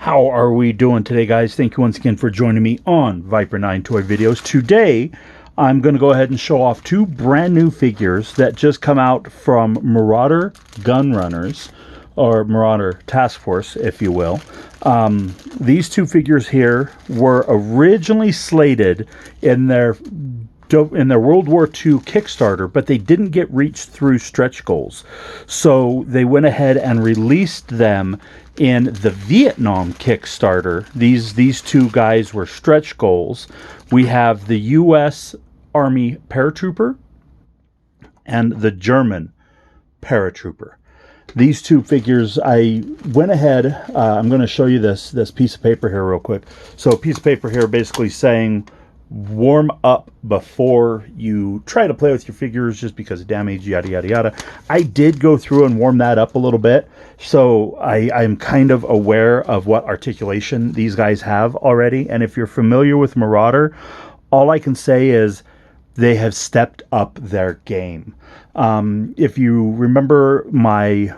How are we doing today, guys? Thank you once again for joining me on Viper 9 Toy Videos. Today, I'm going to go ahead and show off two brand new figures that just come out from Marauder Gun Runners, or Marauder Task Force, if you will. These two figures here were originally slated in their World War II Kickstarter, but they didn't get reached through stretch goals. So they went ahead and released them in the Vietnam Kickstarter. These two guys were stretch goals. We have the U.S. Army Paratrooper and the German Paratrooper. These two figures, I went ahead, I'm going to show you this piece of paper here real quick. So a piece of paper here basically saying, warm up before you try to play with your figures just because of damage, yada yada yada. I did go through and warm that up a little bit, so I'm kind of aware of what articulation these guys have already. And if you're familiar with Marauder, all I can say is they have stepped up their game. If you remember my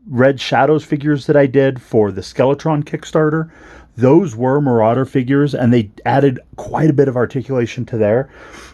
Red Shadows figures that I did for the Skeletron Kickstarter, those were Marauder figures, and they added quite a bit of articulation to there,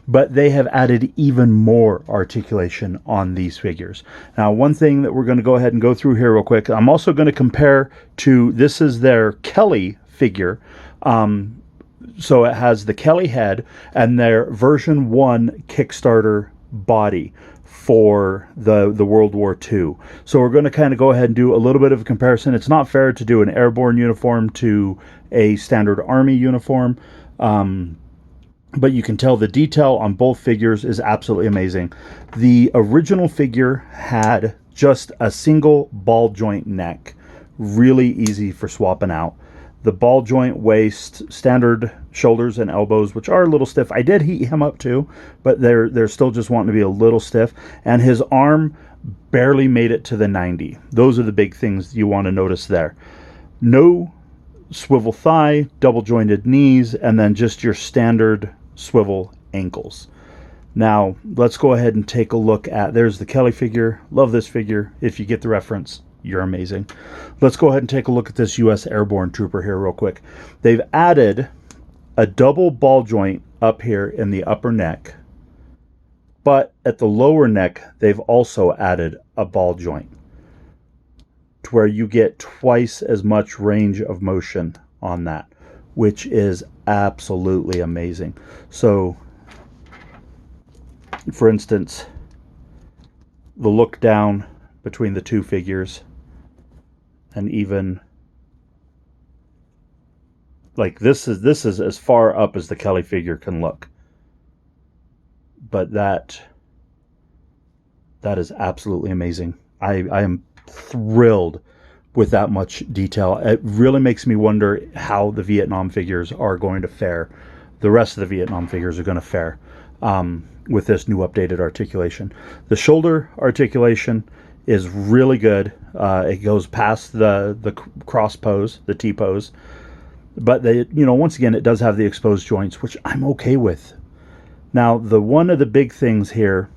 but they have added even more articulation on these figures. Now, one thing that we're going to go ahead and go through here real quick, I'm also going to compare to, this is their Kelly figure. So it has the Kelly head and their version 1 Kickstarter body for the World War II. So we're going to kind of go ahead and do a little bit of a comparison. It's not fair to do an airborne uniform to a standard Army uniform, but you can tell the detail on both figures is absolutely amazing. The original figure had just a single ball joint neck, really easy for swapping out. The ball joint waist, standard shoulders and elbows, which are a little stiff. I did heat him up too, but they're still just wanting to be a little stiff. And his arm barely made it to the 90. Those are the big things you want to notice there. No swivel thigh, double jointed knees, and then just your standard swivel ankles. Now, let's go ahead and take a look at, there's the Kelly figure. Love this figure. If you get the reference, you're amazing. Let's go ahead and take a look at this U.S. Airborne Trooper here real quick. They've added a double ball joint up here in the upper neck, but at the lower neck, they've also added a ball joint to where you get twice as much range of motion on that, which is absolutely amazing. So, for instance, the look down between the two figures, and even like this is as far up as the Kelly figure can look, but that is absolutely amazing. I am thrilled with that much detail. It really makes me wonder how the Vietnam figures are going to fare. The rest of the Vietnam figures are going to fare with this new updated articulation. The shoulder articulation is really good. It goes past the cross pose, the T pose, but once again, it does have the exposed joints, which I'm okay with. Now, one of the big things here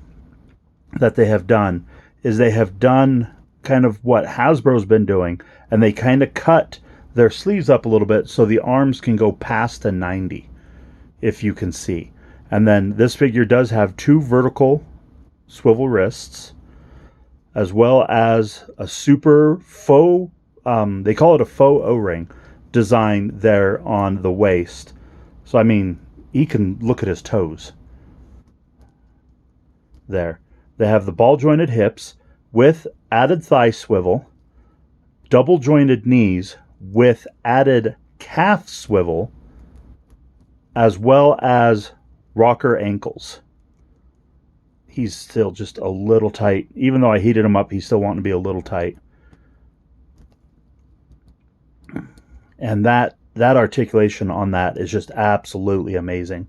that they have done is they have done kind of what Hasbro's been doing, and they kind of cut their sleeves up a little bit so the arms can go past the 90, if you can see. And then this figure does have two vertical swivel wrists, as well as a super faux, they call it a faux O-ring design there on the waist. So, I mean, he can look at his toes. There. They have the ball jointed hips with added thigh swivel, double jointed knees with added calf swivel, as well as rocker ankles. He's still just a little tight. Even though I heated him up, he's still wanting to be a little tight. And that articulation on that is just absolutely amazing.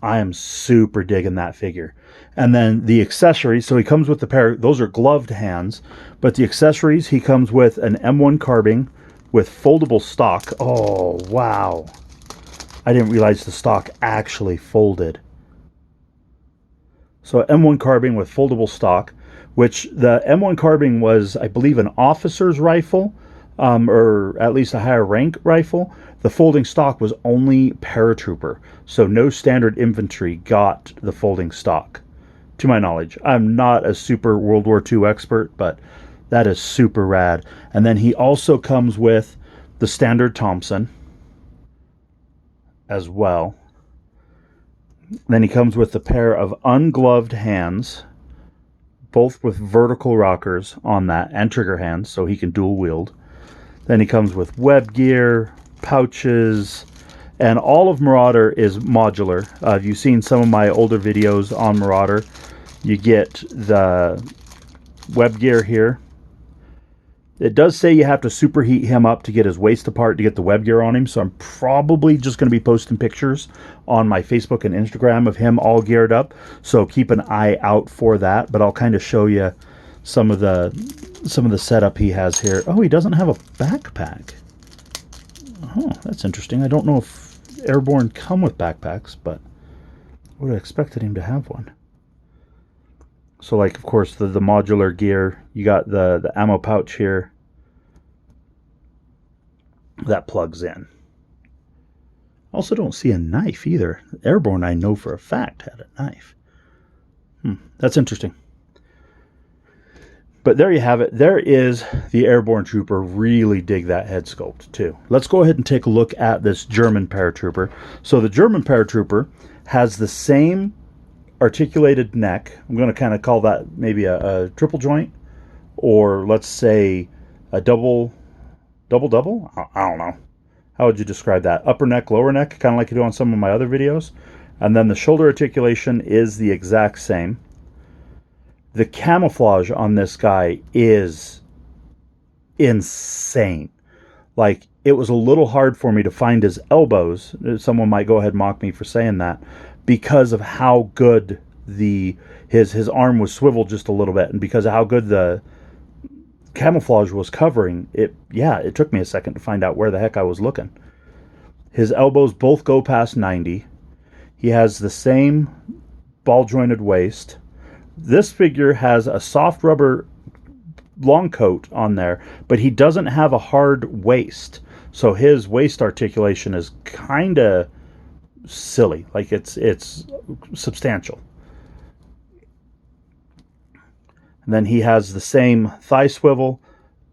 I am super digging that figure. And then the accessories, so he comes with the pair, those are gloved hands, but the accessories, he comes with an M1 carbine with foldable stock. Oh, wow. I didn't realize the stock actually folded. So M1 carbine with foldable stock, which the M1 carbine was, I believe, an officer's rifle. or at least a higher rank rifle, the folding stock was only Paratrooper. So no standard infantry got the folding stock, to my knowledge. I'm not a super World War II expert, but that is super rad. And then he also comes with the standard Thompson as well. Then he comes with a pair of ungloved hands, both with vertical rockers on that, and trigger hands, so he can dual wield. Then he comes with web gear, pouches, and all of Marauder is modular. If you've seen some of my older videos on Marauder, you get the web gear here. It does say you have to superheat him up to get his waist apart to get the web gear on him, so I'm probably just going to be posting pictures on my Facebook and Instagram of him all geared up, so keep an eye out for that. But I'll kind of show you some of the setup he has here. Oh, he doesn't have a backpack. Oh, that's interesting. I don't know if Airborne come with backpacks, but I would have expected him to have one. So, like, of course, the modular gear. You got the ammo pouch here. That plugs in. Also don't see a knife either. Airborne, I know for a fact, had a knife. That's interesting. But there you have it. There is the Airborne Trooper. Really dig that head sculpt, too. Let's go ahead and take a look at this German Paratrooper. So the German Paratrooper has the same articulated neck. I'm going to kind of call that maybe a triple joint, or let's say a double. I don't know. How would you describe that? Upper neck, lower neck, kind of like you do on some of my other videos. And then the shoulder articulation is the exact same. The camouflage on this guy is insane. Like, it was a little hard for me to find his elbows. Someone might go ahead and mock me for saying that, because of how good his arm was swiveled just a little bit, and because of how good the camouflage was covering it. Yeah, it took me a second to find out where the heck I was looking. His elbows both go past 90. He has the same ball jointed waist. This figure has a soft rubber long coat on there, but he doesn't have a hard waist, so his waist articulation is kind of silly. Like, it's substantial. And then he has the same thigh swivel,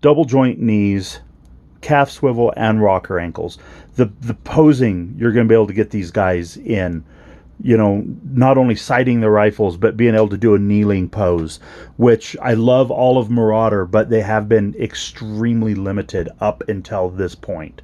double joint knees, calf swivel, and rocker ankles. The posing you're going to be able to get these guys in, you know, not only sighting the rifles, but being able to do a kneeling pose, which I love all of Marauder, but they have been extremely limited up until this point.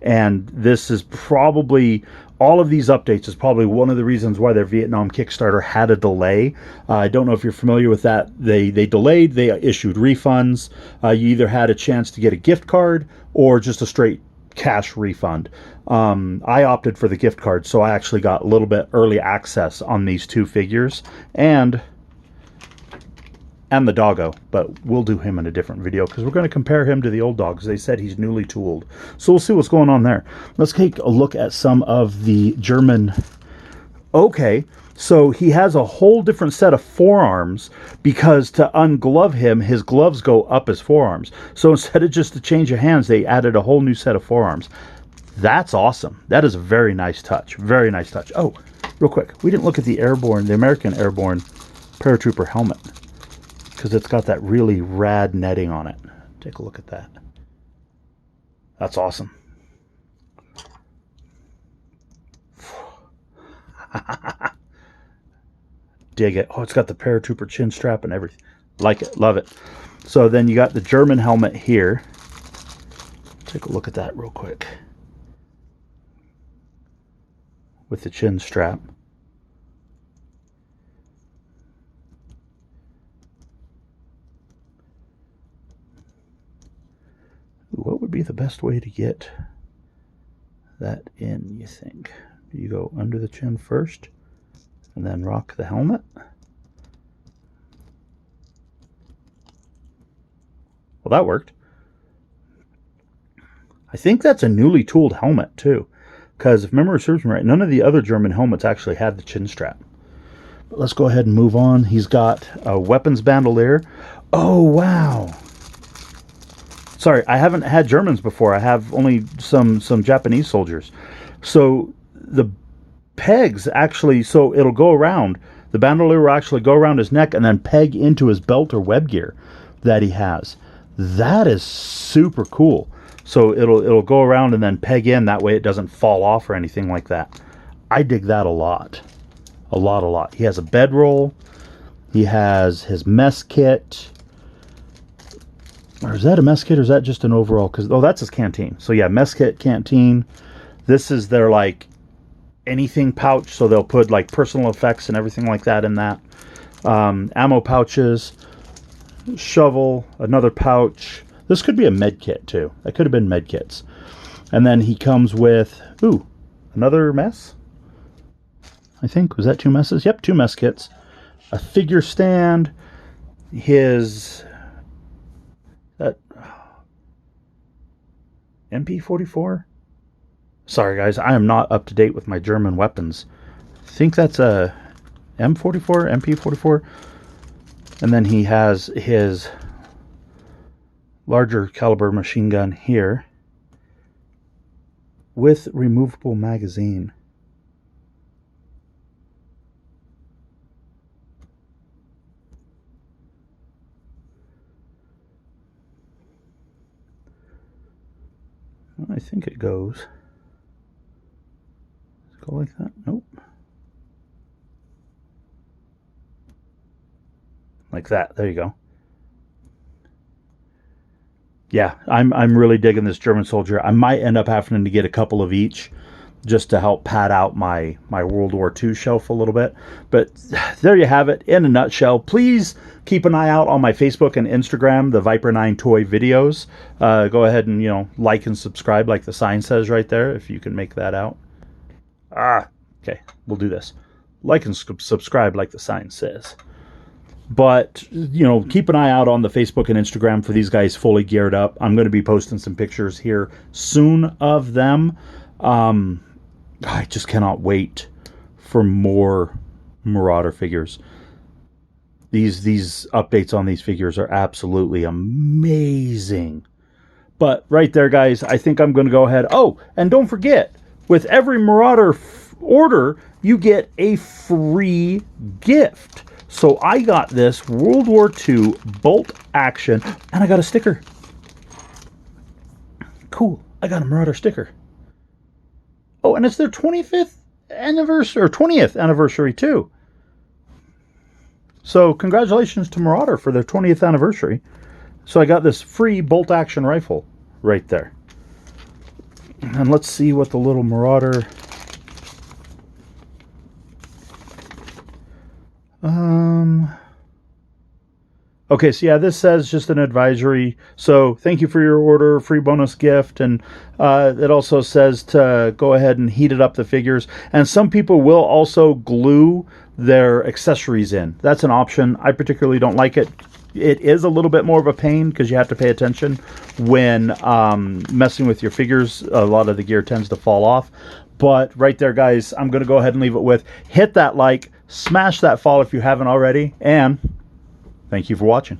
And this is probably, all of these updates is probably one of the reasons why their Vietnam Kickstarter had a delay. I don't know if you're familiar with that. They delayed, they issued refunds. You either had a chance to get a gift card or just a straight cash refund. I opted for the gift card, so I actually got a little bit early access on these two figures, and the doggo, but we'll do him in a different video because we're going to compare him to the old dogs. They said he's newly tooled, so we'll see what's going on there. Let's take a look at some of the German. Okay, so he has a whole different set of forearms, because to unglove him, his gloves go up his forearms. So instead of just a change of hands, they added a whole new set of forearms. That's awesome. That is a very nice touch. Very nice touch. Oh, real quick, we didn't look at the American Airborne Paratrooper helmet, because it's got that really rad netting on it. Take a look at that. That's awesome. Dig it. Oh, it's got the Paratrooper chin strap and everything. Like it. Love it. So then you got the German helmet here. Take a look at that real quick. With the chin strap. What would be the best way to get that in, you think? Do you go under the chin first and then rock the helmet? Well, that worked. I think that's a newly tooled helmet too, because if memory serves me right, none of the other German helmets actually had the chin strap. But let's go ahead and move on. He's got a weapons bandolier. Oh, wow. Sorry, I haven't had Germans before. I have only some Japanese soldiers. So the pegs actually, so it'll go around. The bandolier will actually go around his neck and then peg into his belt or web gear that he has. That is super cool. So it'll go around and then peg in. That way it doesn't fall off or anything like that. I dig that a lot. A lot. He has a bedroll. He has his mess kit. Or is that a mess kit or is that just an overall? Because, oh, that's his canteen. So yeah, mess kit, canteen. This is their like anything pouch. So they'll put like personal effects and everything like that in that. Ammo pouches, shovel, another pouch. This could be a med kit too. That could have been med kits. And then he comes with, ooh, another mess. I think, was that 2 messes? Yep, 2 mess kits. A figure stand, his MP44. Sorry guys, I am not up to date with my German weapons. I think that's a M44, MP44. And then he has his larger caliber machine gun here with removable magazine. I think it goes. Does it go like that? Nope. Like that. There you go. Yeah, I'm really digging this German soldier. I might end up having to get a couple of each just to help pad out my World War II shelf a little bit. But there you have it in a nutshell. Please keep an eye out on my Facebook and Instagram, the Viper 9 toy videos. Go ahead and, like and subscribe like the sign says right there, if you can make that out. Okay, we'll do this. Like and subscribe like the sign says. But, keep an eye out on the Facebook and Instagram for these guys fully geared up. I'm going to be posting some pictures here soon of them. I just cannot wait for more Marauder figures. These updates on these figures are absolutely amazing. But right there, guys, I think I'm going to go ahead. Oh, and don't forget, with every Marauder order, you get a free gift. So I got this World War II bolt action, and I got a sticker. Cool. I got a Marauder sticker. Oh, and it's their 25th anniversary, or 20th anniversary, too. So, congratulations to Marauder for their 20th anniversary. So, I got this free bolt-action rifle right there. And let's see what the little Marauder... Okay, so yeah, this says just an advisory. So thank you for your order, free bonus gift. And it also says to go ahead and heat it up the figures. And some people will also glue their accessories in. That's an option. I particularly don't like it. It is a little bit more of a pain because you have to pay attention when messing with your figures. A lot of the gear tends to fall off. But right there, guys, I'm going to go ahead and leave it with hit that like, smash that follow if you haven't already, and thank you for watching.